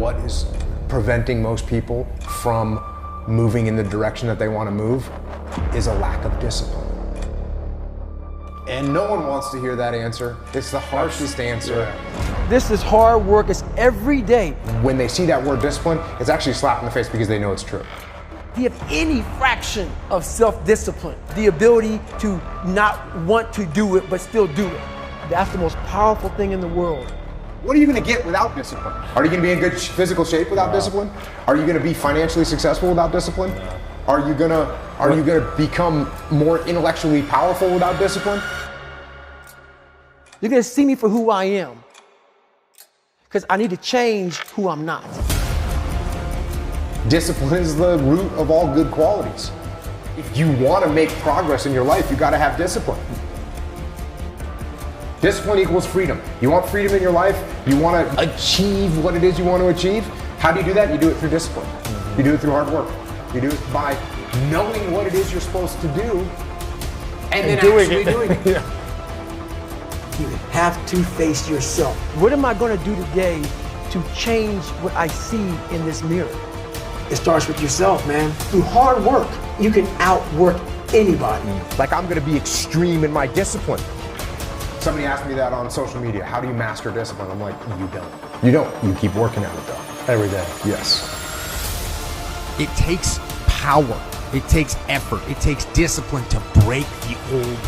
what is preventing most people from moving in the direction that they want to move is a lack of discipline. And no one wants to hear that answer. It's the harshest answer. This is hard work. It's every day. When they see that word discipline, it's actually a slap in the face because they know it's true. Do you have any fraction of self-discipline, the ability to not want to do it but still do it? That's the most powerful thing in the world. What are you going to get without discipline? Are you going to be in good physical shape without discipline? Are you going to be financially successful without discipline? Are you going to become more intellectually powerful without discipline? You're going to see me for who I am, because I need to change who I'm not. Discipline is the root of all good qualities. If you want to make progress in your life, you got to have discipline. Discipline equals freedom. You want freedom in your life? You want to achieve what it is you want to achieve? How do you do that? You do it through discipline. You do it through hard work. You do it by knowing what it is you're supposed to do and then actually doing it. Yeah. You have to face yourself. What am I going to do today to change what I see in this mirror? It starts with yourself, man. Through hard work, you can outwork anybody. Like, I'm going to be extreme in my discipline. Somebody asked me that on social media. How do you master discipline? I'm like, you don't. You don't. You keep working at it though. Every day. Yes. It takes power. It takes effort. It takes discipline to break the old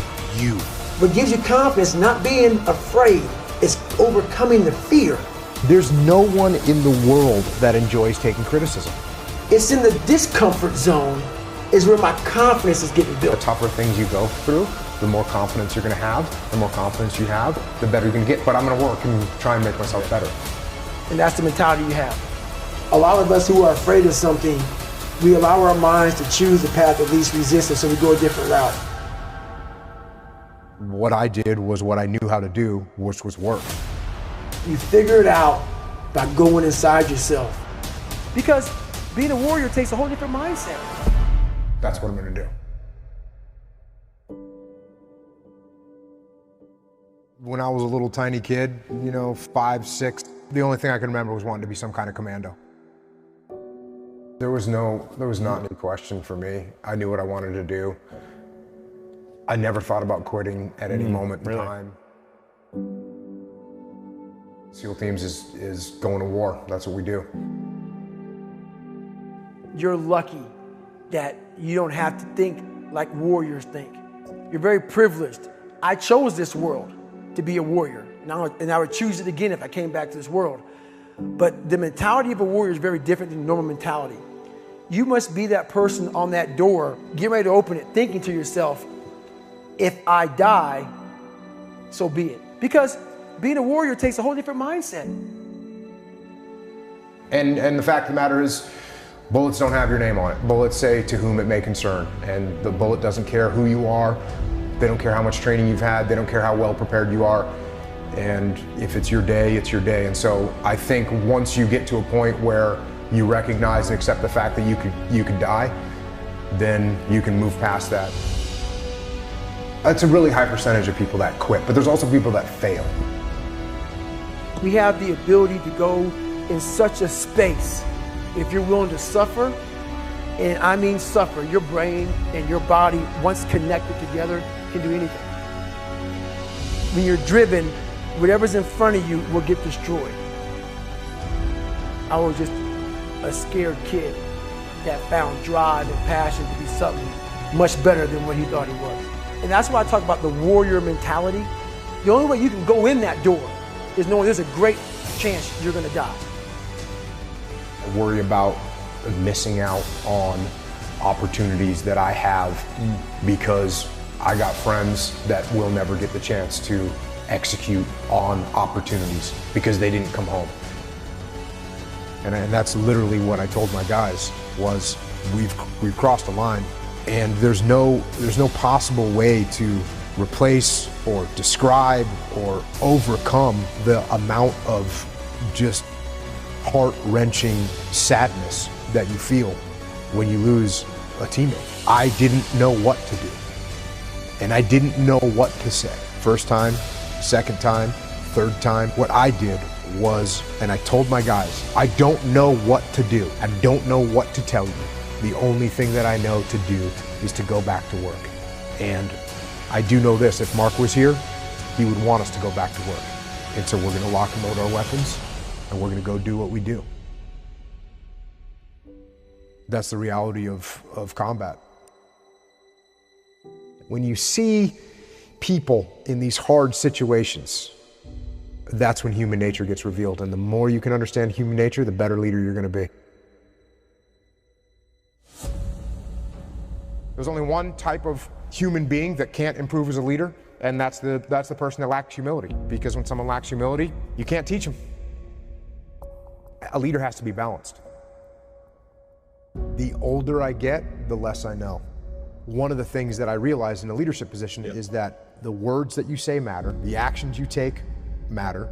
you. What gives you confidence, not being afraid, is overcoming the fear. There's no one in the world that enjoys taking criticism. It's in the discomfort zone is where my confidence is getting built. The tougher things you go through, the more confidence you're going to have. The more confidence you have, the better you're going to get. But I'm going to work and try and make myself better. And that's the mentality you have. A lot of us who are afraid of something, we allow our minds to choose the path of least resistance, so we go a different route. What I did was what I knew how to do, which was work. You figure it out by going inside yourself. Because being a warrior takes a whole different mindset. That's what I'm going to do. When I was a little tiny kid, 5, 6, the only thing I could remember was wanting to be some kind of commando. There was not any question for me. I knew what I wanted to do. I never thought about quitting at any moment in time. SEAL Teams is going to war. That's what we do. You're lucky that you don't have to think like warriors think. You're very privileged. I chose this world to be a warrior. And I would choose it again if I came back to this world. But the mentality of a warrior is very different than normal mentality. You must be that person on that door, get ready to open it, thinking to yourself, if I die, so be it. Because being a warrior takes a whole different mindset. And the fact of the matter is, bullets don't have your name on it. Bullets say to whom it may concern. And the bullet doesn't care who you are. They don't care how much training you've had. They don't care how well prepared you are. And if it's your day, it's your day. And so I think once you get to a point where you recognize and accept the fact that you could die, then you can move past that. It's a really high percentage of people that quit, but there's also people that fail. We have the ability to go in such a space if you're willing to suffer, and I mean suffer. Your brain and your body, once connected together, can do anything. When you're driven, whatever's in front of you will get destroyed. I was just a scared kid that found drive and passion to be something much better than what he thought he was. And that's why I talk about the warrior mentality. The only way you can go in that door is knowing there's a great chance you're gonna die. I worry about missing out on opportunities that I have because I got friends that will never get the chance to execute on opportunities because they didn't come home. And that's literally what I told my guys was we've crossed a line. And there's no possible way to replace or describe or overcome the amount of just heart-wrenching sadness that you feel when you lose a teammate. I didn't know what to do. And I didn't know what to say. First time, second time, third time. What I did was, and I told my guys, I don't know what to do. I don't know what to tell you. The only thing that I know to do is to go back to work. And I do know this, if Mark was here, he would want us to go back to work. And so we're gonna lock and load our weapons, and we're gonna go do what we do. That's the reality of combat. When you see people in these hard situations, that's when human nature gets revealed. And the more you can understand human nature, the better leader you're gonna be. There's only one type of human being that can't improve as a leader, and that's the person that lacks humility. Because when someone lacks humility, you can't teach them. A leader has to be balanced. The older I get, the less I know. One of the things that I realized in a leadership position is that the words that you say matter, the actions you take matter.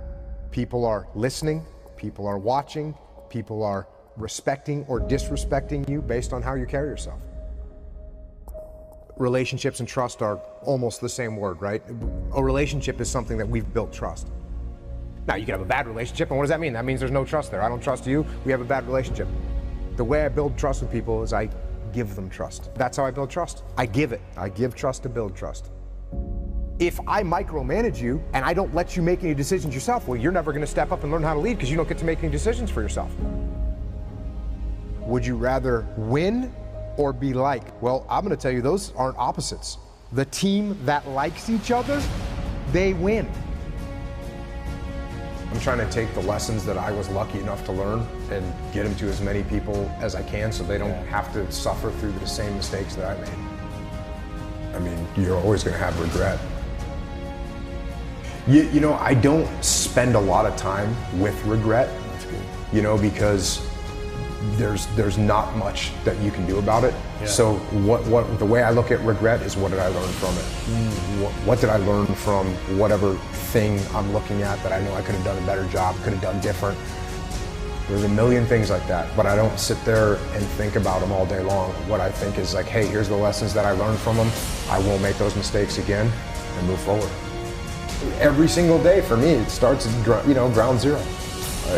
People are listening, people are watching, people are respecting or disrespecting you based on how you carry yourself. Relationships and trust are almost the same word, right? A relationship is something that we've built trust. Now, you can have a bad relationship, and what does that mean? That means there's no trust there. I don't trust you, we have a bad relationship. The way I build trust with people is I give them trust. That's how I build trust. I give it. I give trust to build trust. If I micromanage you and I don't let you make any decisions yourself, well, you're never gonna step up and learn how to lead because you don't get to make any decisions for yourself. Would you rather win or be liked? Well, I'm gonna tell you, those aren't opposites. The team that likes each other, they win. I'm trying to take the lessons that I was lucky enough to learn and get them to as many people as I can so they don't have to suffer through the same mistakes that I made. I mean, you're always gonna have regret. You know, I don't spend a lot of time with regret, you know, because there's not much that you can do about it. Yeah. So the way I look at regret is, what did I learn from it? What did I learn from whatever thing I'm looking at that I know I could have done a better job, could have done different? There's a million things like that, but I don't sit there and think about them all day long. What I think is like, hey, here's the lessons that I learned from them. I won't make those mistakes again and move forward. Every single day for me, it starts at ground zero.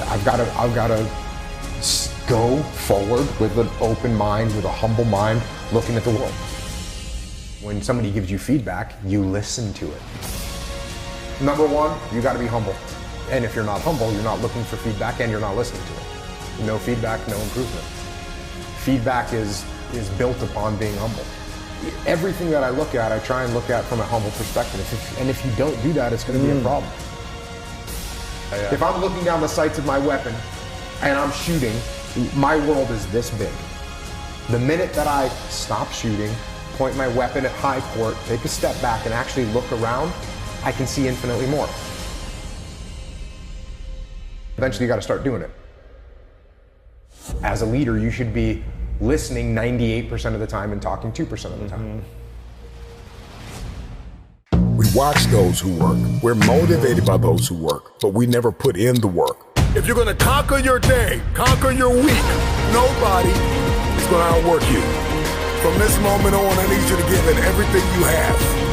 I've got to go forward with an open mind, with a humble mind, looking at the world. When somebody gives you feedback, you listen to it. Number one, you got to be humble. And if you're not humble, you're not looking for feedback and you're not listening to it. No feedback, no improvement. Feedback is built upon being humble. Everything that I look at, I try and look at from a humble perspective. And if you don't do that, it's going to be a problem. If I'm looking down the sights of my weapon and I'm shooting, my world is this big. The minute that I stop shooting, point my weapon at high court, take a step back and actually look around, I can see infinitely more. Eventually you got to start doing it. As a leader, you should be listening 98% of the time and talking 2% of the time. We watch those who work. We're motivated by those who work, but we never put in the work. If you're gonna conquer your day, conquer your week, nobody is gonna outwork you. From this moment on, I need you to give it everything you have.